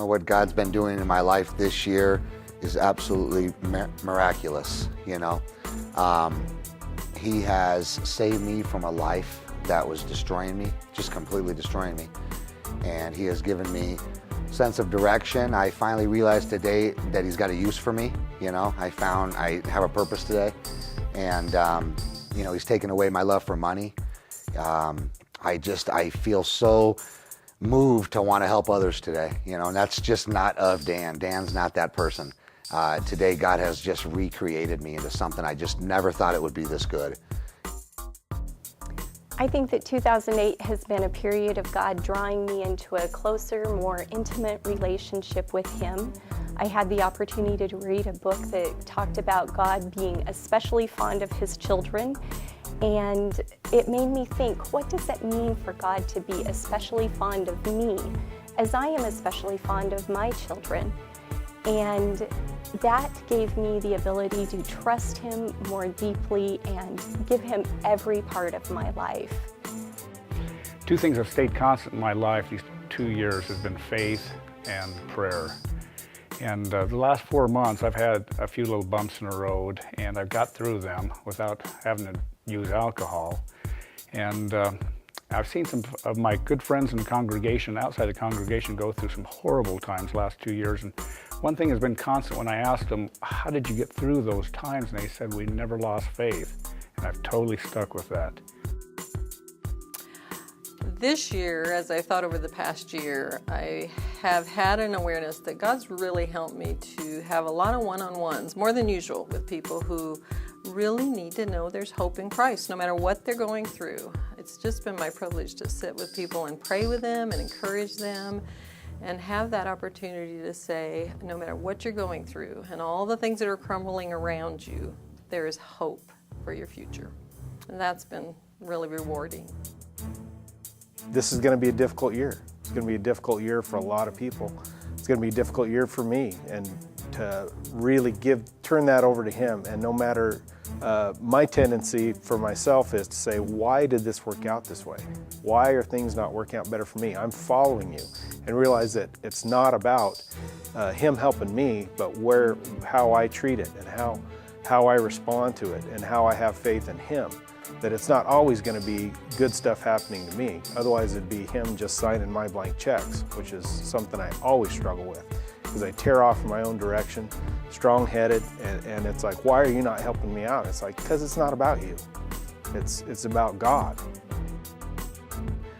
What God's been doing in my life this year is absolutely miraculous, you know. He has saved me from a life that was destroying me, just completely destroying me. And he has given me sense of direction. I finally realized today that he's got a use for me, you know. I have a purpose today. And, you know, he's taken away my love for money. I feel so moved to want to help others today, you know, and that's just not of Dan. Dan's not that person. Today, God has just recreated me into something I just never thought it would be this good. I think that 2008 has been a period of God drawing me into a closer, more intimate relationship with Him. I had the opportunity to read a book that talked about God being especially fond of His children, and it made me think, what does it mean for God to be especially fond of me, as I am especially fond of my children? And that gave me the ability to trust Him more deeply and give Him every part of my life. Two things have stayed constant in my life these 2 years has been faith and prayer. And the last 4 months I've had a few little bumps in the road, and I've got through them without having to use alcohol. And I've seen some of my good friends in the congregation, outside the congregation, go through some horrible times the last 2 years. And one thing has been constant when I asked them, how did you get through those times? And they said, we never lost faith. And I've totally stuck with that. This year, as I thought over the past year, I have had an awareness that God's really helped me to have a lot of one-on-ones, more than usual, with people who really need to know there's hope in Christ, no matter what they're going through. It's just been my privilege to sit with people and pray with them and encourage them and have that opportunity to say, no matter what you're going through and all the things that are crumbling around you, there is hope for your future. And that's been really rewarding. This is going to be a difficult year. It's going to be a difficult year for a lot of people. It's going to be a difficult year for me, and to really turn that over to Him. And no matter, my tendency for myself is to say, why did this work out this way? Why are things not working out better for me? I'm following you, and realize that it's not about Him helping me, but how I treat it and how I respond to it and how I have faith in Him. That it's not always going to be good stuff happening to me. Otherwise, it'd be Him just signing my blank checks, which is something I always struggle with, because I tear off in my own direction, strong-headed, and it's like, why are you not helping me out? It's like, because it's not about you. It's about God.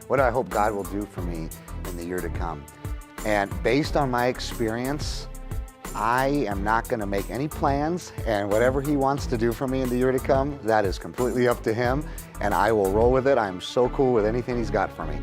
What I hope God will do for me in the year to come. And based on my experience, I am not going to make any plans, and whatever He wants to do for me in the year to come, that is completely up to Him, and I will roll with it. I'm so cool with anything He's got for me.